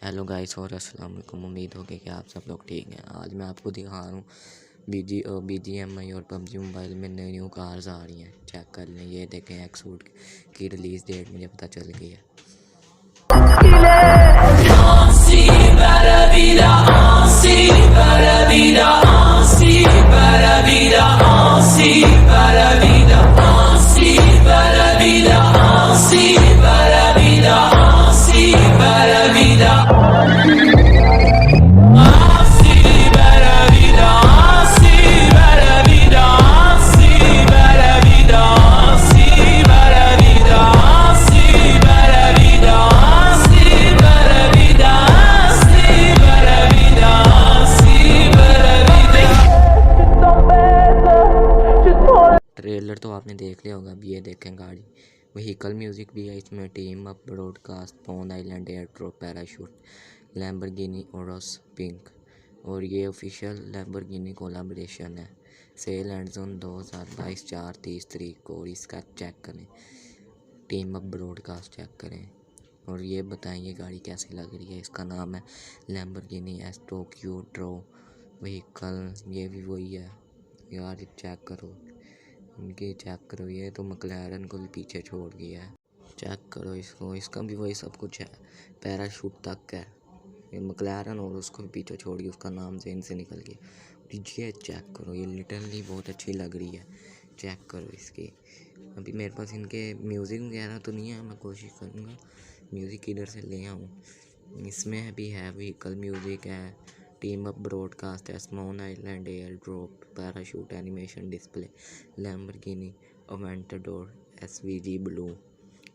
Hello guys और अस्सलाम वालेकुम। उम्मीद होगी कि आप सब लोग ठीक हैं। आज मैं आपको दिखा रहा हूँ BGMI और PUBG मोबाइल में नई न्यू कार्स आ रही हैं। चेक कर लें। ये देखें, एक्सूट की रिलीज़ डेट मुझे पता चल गई है। ट्रेलर तो आपने देख लिया होगा। अब ये देखें गाड़ी, व्हीकल म्यूज़िक भी है इसमें। Team up, broadcast, pawn island, air drop, parachute, Lamborghini Urus pink. और ये ऑफिशियल लैम्बोर्गिनी कोलाब्रेशन है। सेल एंड जोन 2022 4/30 तारीख को। और इसका चेक करें, टीम अप ब्रॉडकास्ट चेक करें और ये बताएं ये गाड़ी कैसी लग रही है। इसका नाम है लैम्बोर्गिनी एस टोक्यो ड्रो व्हीकल। ये भी वही है यार, चेक करो इनके, चेक करो। ये तो मैक्लारेन को भी पीछे छोड़ गया है। चेक करो इसको, इसका भी वही सब कुछ है, पैराशूट तक है। ये मैक्लारेन और उसको भी पीछे छोड़ गया, उसका नाम जेन से निकल गया। ये चेक करो, ये लिटरली बहुत अच्छी लग रही है। चेक करो इसकी। अभी मेरे पास इनके म्यूज़िक वगैरह तो नहीं है, मैं कोशिश करूँगा म्यूज़िक किधर से ले आऊँ। इसमें भी है व्हीकल म्यूज़िक है, टीम अप ब्रॉडकास्ट है, स्मॉन island, air drop, parachute, animation display, Lamborghini Aventador, SVG blue.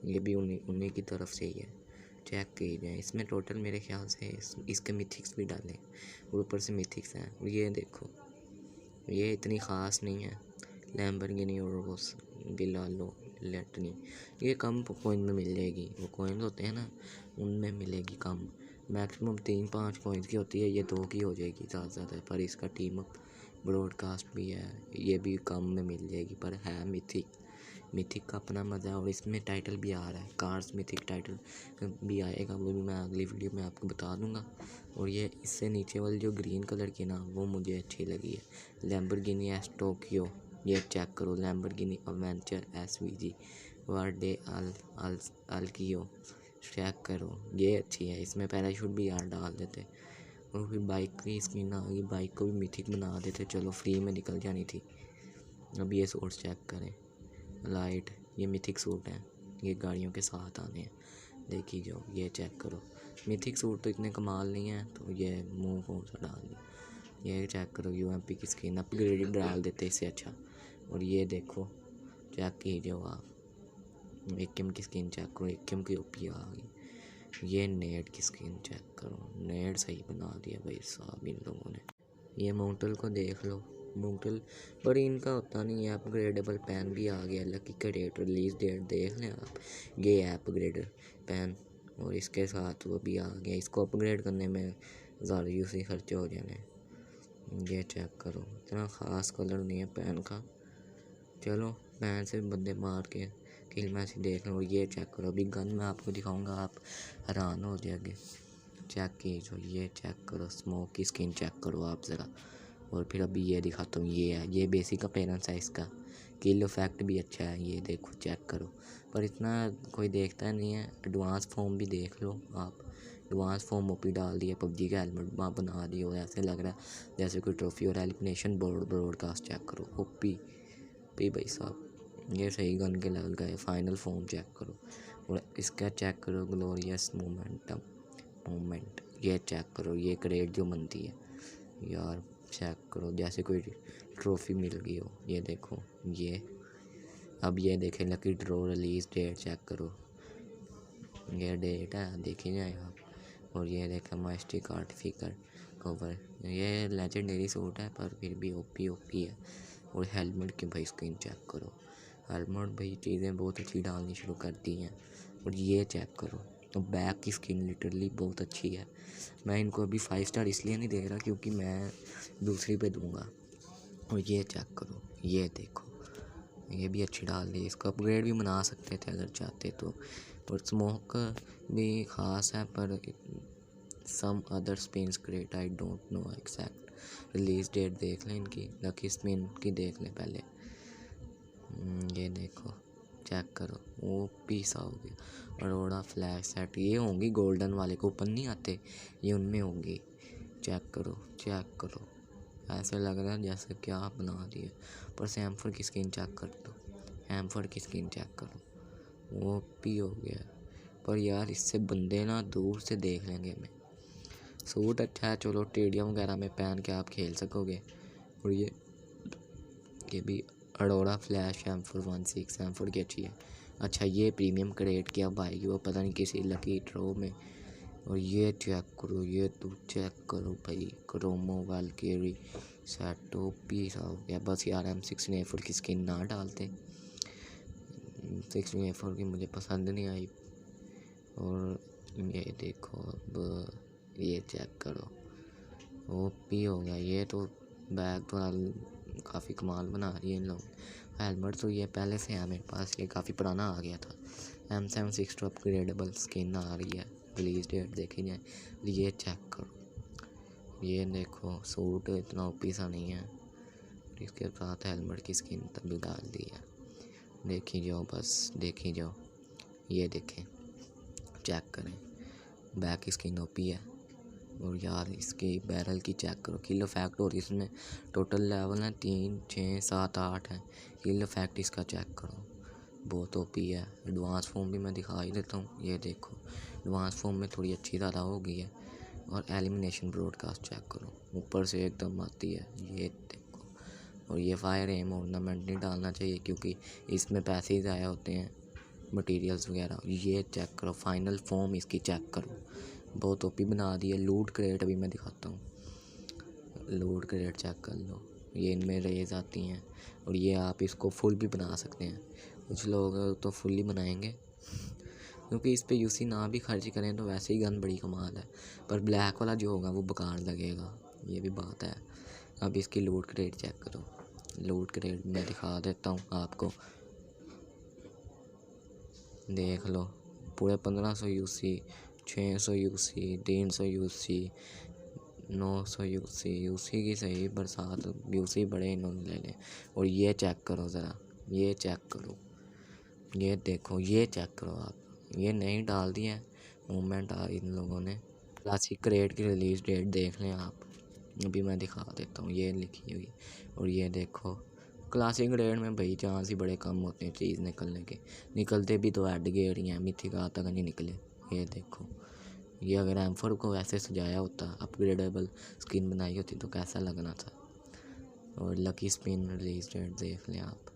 ये भी उन्हीं की तरफ से ही है। चेक कीजिए। इसमें टोटल मेरे ख्याल से इसके मिथिक्स भी डाले और ऊपर से मिथिक्स हैं। और ये देखो, ये इतनी ख़ास नहीं है। लैम्बोर्गिनी और रोस बिलालो लेटनी, ये कम कॉइन में मिल जाएगी। वो कॉइन होते हैं ना, उनमें मिलेगी कम। मैक्सिमम 3-5 कॉइन्स की होती है, ये 2 की हो जाएगी ज़्यादा से ज़्यादा। पर इसका टीम अप ब्रॉडकास्ट भी है, ये भी कम में मिल जाएगी। पर है मिथिक, मिथिक का अपना मज़ा है। और इसमें टाइटल भी आ रहा है, कार्स मिथिक टाइटल भी आएगा, वो भी मैं अगली वीडियो में आपको बता दूंगा। और ये इससे नीचे वाली जो ग्रीन कलर की ना, वो मुझे अच्छी लगी है, लैम्बोर्गिनी एस टोक्यो। ये चेक करो, Lamborghini Aventador SVG Verde Alceo. Check करो, ये अच्छी है। इसमें पैराशूट भी यार डाल देते और फिर बाइक की स्क्रीन आ गई, बाइक को भी मिथिक बना देते, चलो फ्री में निकल जानी थी। अब ये सूट चेक करें, लाइट, ये मिथिक सूट है, ये गाड़ियों के साथ आने हैं। देखिए जो, ये चेक करो, मिथिक सूट तो इतने कमाल नहीं है, तो ये मुंह कौन सा डाल दिया। ये चेक करो, UMP की स्क्रीन अपग्रेडेड डाल देते इससे अच्छा। और ये देखो, चेक कीजिए आप, AKM की स्क्रीन चेक करो, AKM की OP आ गई। ये नेट की स्क्रीन चेक करो, नेट सही बना दिया भाई साहब इन लोगों ने। ये मोटल को देख लो, मोटल पर इनका होता नहीं है। अपग्रेडेबल पैन भी आ गया, लकी का डेट रिलीज़ डेट देख लें आप। ये है अपग्रेडेड पैन और इसके साथ वो भी आ गया। इसको अपग्रेड करने में ज़्यादा यूसी खर्चे हो जाने। ये चेक करो, इतना ख़ास कलर नहीं है पैन का। चलो पैन से बंदे मार के किल मैच देख लो। ये चेक करो, अभी गन मैं आपको दिखाऊंगा, आप हैरान हो जाएंगे। चेक कीजिए, ये चेक करो, स्मोक की स्किन चेक करो आप ज़रा। और फिर अभी ये दिखाता हूँ, ये है, ये बेसिक अपीयरेंस है इसका। किल इफेक्ट भी अच्छा है, ये देखो चेक करो। पर इतना कोई देखता नहीं है। एडवांस फॉर्म भी देख लो आप, एडवांस फॉर्म OP डाल दिया, PUBG का हेलमेट बना दिया और ऐसे लग रहा है जैसे कोई ट्रॉफी। और एलिमिनेशन ब्रॉडकास्ट चेक करो, OP भाई साहब, ये सही गन के लेवल का है। फाइनल फॉर्म चेक करो और इसका चेक करो, ग्लोरियस मोमेंट। ये चेक करो, ये क्रेड जो बनती है यार, चेक करो जैसे कोई ट्रॉफी मिल गई हो। ये देखो ये, अब ये देखें, lucky draw release date check करो, ये डेट है, देखी जाए आप। और ये देखें, मास्टिक आर्टिफिकर कवर, ये लेजेंडरी सूट है पर फिर भी OP है। और हेलमेट की भाई स्क्रीन चेक करो, हेलमेट भाई चीज़ें बहुत अच्छी डालनी शुरू कर दी हैं। और ये चेक करो, तो बैक की स्किन लिटरली बहुत अच्छी है। मैं इनको अभी 5 स्टार इसलिए नहीं दे रहा क्योंकि मैं दूसरी पे दूंगा। और ये चेक करो, ये देखो, ये भी अच्छी डाल दी। इसको अपग्रेड भी बना सकते थे अगर चाहते तो। और स्मोक भी ख़ास है पर some other spins great, I don't know exact release date देख लें इनकी, लकी स्पिन की देख लें पहले। ये देखो, चेक करो, वो पीसा हो गया। अरोड़ा फ्लैग सेट, ये होंगी गोल्डन वाले कूपन नहीं आते, ये उनमें होंगी। चेक करो, चेक करो, ऐसे लग रहा है जैसे क्या बना दिया। पर सैमफर्ड की स्किन चेक कर दो, हैमफर्ड की स्किन चेक करो, वो पी हो गया। पर यार इससे बंदे ना दूर से देख लेंगे हमें। सूट अच्छा है, चलो स्टेडियम वगैरह में पहन के आप खेल सकोगे। और ये भी अरोड़ा फ्लैश हैमफोर्ड 16 हैमफोर्ड की अच्छी है। अच्छा ये प्रीमियम क्रेट की अब आएगी, वो पता नहीं किसी लकी ड्रॉ में। और ये चेक करो, ये तो चेक करो भाई, क्रोमो वैल्केरी सेट पीस हो गया। बस यार M16A4 की स्किन ना डालते, 16A4 की मुझे पसंद नहीं आई। और ये देखो, अब ये चेक करो, ओपी हो गया। ये तो बैग थोड़ा काफ़ी कमाल बना रही है इन लोग। हेलमेट तो ये पहले से है मेरे पास, ये काफ़ी पुराना आ गया था। M762 अपग्रेडेबल स्किन आ रही है, रिलीज डेट देखी जाए। ये चेक करो, ये देखो सूट इतना ओपी सा नहीं है, इसके साथ हेलमेट की स्किन तब डाल दी है। देखी जाओ, बस देखी जाओ, ये देखें, चेक करें, बैक की स्किन ओपी है। और यार इसकी बैरल की चेक करो, किल इफेक्ट और इसमें टोटल लेवल है 3 6 7 8 है। किल इफेक्ट इसका चेक करो, बहुत ओपी है। एडवांस फॉर्म भी मैं दिखा ही देता हूँ, ये देखो एडवांस फॉर्म में थोड़ी अच्छी ज़्यादा हो गई है। और एलिमिनेशन ब्रॉडकास्ट चेक करो, ऊपर से एकदम आती है, ये देखो। और ये फायर एम ऑर्नामेंट नहीं डालना चाहिए क्योंकि इसमें पैसे ही ज़ाया होते हैं, मटेरियल्स वगैरह। ये चेक करो, फाइनल फॉर्म इसकी चेक करो, बहुत ओपी बना दी है। लूट क्रेट अभी मैं दिखाता हूँ, लूट क्रेट चेक कर लो, ये इनमें रेज आती हैं। और ये आप इसको फुल भी बना सकते हैं, कुछ लोग तो फुल ही बनाएंगे क्योंकि इस पे यूसी ना भी खर्च करें तो वैसे ही गन बड़ी कमाल है। पर ब्लैक वाला जो होगा वो बेकार लगेगा, ये भी बात है। अब इसकी लूट क्रेट चेक करो, लूट क्रेट मैं दिखा देता हूँ आपको, देख लो, पूरे 1500 यूसी, 600 यूसी, 300 यूसी, 900 यूसी की सही बरसात, यूसी बड़े इन्होंने ले लें। और ये चेक करो ज़रा, ये चेक करो, ये देखो, ये चेक करो आप, ये नहीं डाल दी है मूवमेंट आ इन लोगों ने। क्लासिक क्रेट की रिलीज़ डेट देख लें आप, अभी मैं दिखा देता हूँ, ये लिखी हुई। और ये देखो, क्लासिक ग्रेड में भाई चांस ही बड़े कम होते हैं चीज़ निकलने के, निकलते भी तो हेड गेयर ही हैं, मिथिका तक नहीं निकले। ये देखो, ये अगर एम्फर को ऐसे सजाया होता, अपग्रेडेबल स्किन बनाई होती तो कैसा लगना था। और लकी स्पिन रिलीज डेट देख लें आप।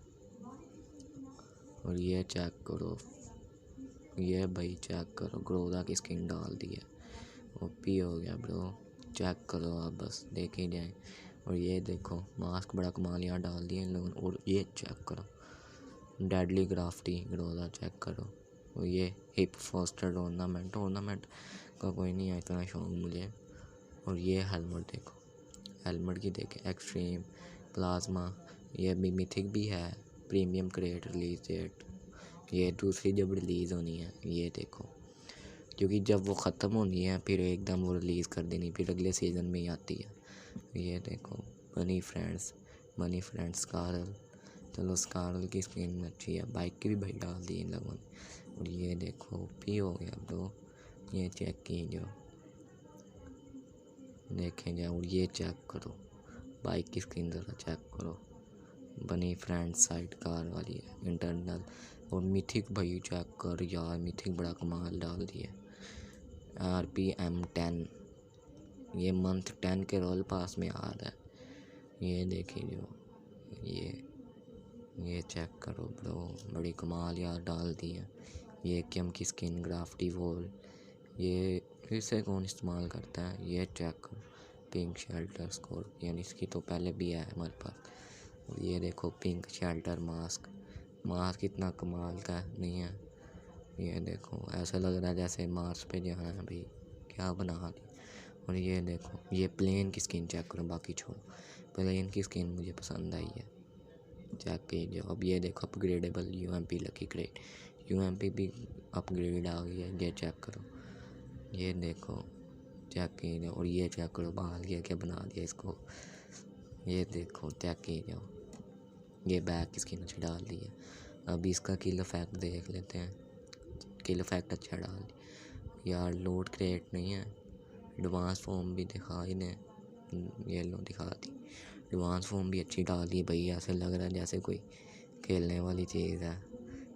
और ये चेक करो, ये भाई चेक करो, ग्रोदा की स्किन डाल दी है, ओपी हो गया ब्रो। चेक करो आप, बस देखे जाएँ। और ये देखो, मास्क बड़ा कमाल यहाँ डाल दिया इन लोगों ने। और ये चेक करो, डेडली ग्राफ्टी ग्रोदा चेक करो। और ये हिप फोस्टर ऑर्नामेंट का कोई नहीं है इतना शौक मुझे। और ये हेलमेट देखो, हेलमेट की देखे, एक्सट्रीम प्लाज्मा, ये भी मिथिक भी है, प्रीमियम क्रेट रिलीज डेट, ये दूसरी जब रिलीज़ होनी है, ये देखो, क्योंकि जब वो ख़त्म होनी है फिर एकदम वो रिलीज़ कर देनी, फिर अगले सीज़न में ही आती है। ये देखो, मनी फ्रेंड्स स्कारल, चलो स्कारल की स्किन अच्छी है, बाइक की भी भाई डाल दी इन लोगों ने। और ये देखो, पी हो गया ब्रो, ये चेक कीजिए, देखें जाए। और ये चेक करो, बाइक की स्किन ज़रा चेक करो, बनी फ्रेंड साइड कार वाली है इंटरनल। और मिथिक भाई चेक कर यार, मिथिक बड़ा कमाल डाल दिया। RPM10, ये मंथ 10 के रोल पास में आ रहा है, ये देखिए जो, ये चेक करो ब्रो, बड़ी कमाल यार डाल दी है। ये केम की स्किन ग्राफ्टी वॉल, ये इसे कौन इस्तेमाल करता है, ये चेक करो, पिंक शेल्टर स्कॉर्पियन, इसकी तो पहले भी है हमारे पास। और ये देखो, पिंक शेल्टर मास्क इतना कमाल का नहीं है, ये देखो ऐसा लग रहा है जैसे मार्स पे जाना है भाई, क्या बना दी। और ये देखो, ये प्लेन की स्किन चेक करो, बाकी छोड़ो, प्लेन की स्किन मुझे पसंद आई है, चेक कीजिए। अब ये देखो, upgradable UMP lucky crate, UMP भी अपग्रेड आ गई है, ये चेक करो, ये देखो, चेक कीजिए। और ये चेक करो बाल क्या बना दिया इसको, ये देखो चेक कीजिए। ये बैक इसकी नीचे डाल दी है। अब इसका किल इफेक्ट देख लेते हैं। किल इफेक्ट अच्छा डाल यार। लोड क्रिएट नहीं है। एडवांस फॉर्म भी दिखा ही दें, ये लो दिखा दी। एडवांस फॉर्म भी अच्छी डाल दी भाई, ऐसे लग रहा है जैसे कोई खेलने वाली चीज़ है।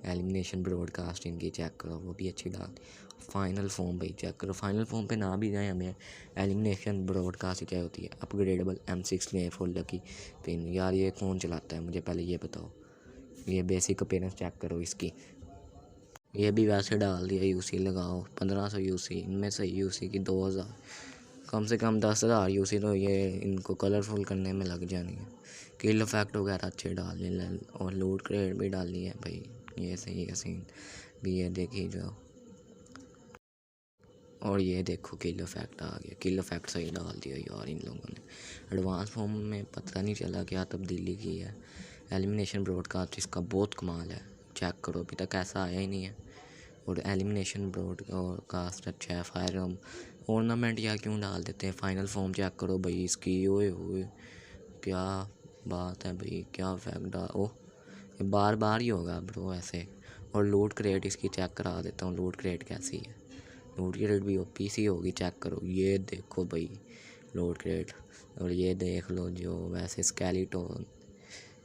एलिमिनेशन ब्रॉडकास्ट इनकी चेक करो, वो भी अच्छी डाल। फाइनल फॉर्म भाई चेक करो। फाइनल फॉर्म पे ना भी जाए हमें एलिमिनेशन ब्रॉडकास्ट क्या होती है। अपग्रेडेबल M6 लें फुल लकी पिन। यार ये कौन चलाता है मुझे पहले ये बताओ। ये बेसिक अपीयरेंस चेक करो इसकी। ये भी वैसे डाल दिया यूसी लगाओ 1500 यूसी, इनमें से यूसी की 2000, कम से कम 10,000 यूसी तो ये इनको कलरफुल करने में लग जानी है। किल इफेक्ट वगैरह अच्छे डालने और लूट क्रेट भी डालनी है भाई। ये सही है सीन भी, ये देखी जाओ। और ये देखो किल इफेक्ट आ गया। किल इफेक्ट सही डाल दिया यार इन लोगों ने। एडवांस फॉर्म में पता नहीं चला क्या तब्दीली की है। एलिमिनेशन ब्रॉडकास्ट इसका बहुत कमाल है, चेक करो अभी तक ऐसा आया ही नहीं है। और एलिमिनेशन ब्रॉडकास्ट अच्छा है। फायर ऑर्नामेंट या क्यों डाल देते हैं। फाइनल फॉर्म चेक करो भाई इसकी। ओए हुए क्या बात है भाई, क्या इफेक्ट डाल। ओह ये बार बार ही होगा ब्रो ऐसे। और लूट क्रेट इसकी चेक करा देता हूँ, लूट क्रेट कैसी है। लूट क्रेट भी PC होगी, चेक करो। ये देखो भाई लूट क्रेट। और ये देख लो जो वैसे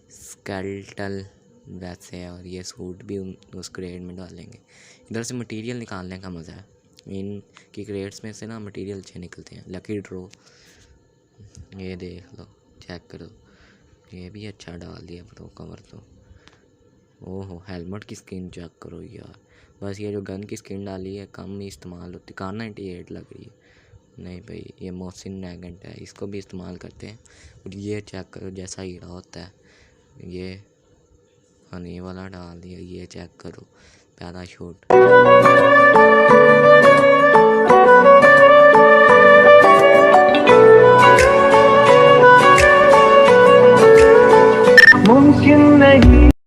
स्केलेटल वैसे है। और ये सूट भी उस क्रेट में डालेंगे। इधर से मटेरियल निकालने का मज़ा है। इन की क्रेट्स में से ना मटेरियल अच्छे निकलते हैं। लकी ड्रॉ ये देख लो, चेक करो। ये भी अच्छा डाल दिया ब्रो कवर तो। ओहो हेलमेट की स्किन चेक करो यार। बस ये जो गन की स्किन डाली है कम ही इस्तेमाल होती। कार 98 लग रही है। नहीं भाई ये मोहसिन नैगेंट है, इसको भी इस्तेमाल करते हैं। और ये चेक करो जैसा हीरा होता है। ये हनी वाला डाल दिया। ये चेक करो पैराशूट।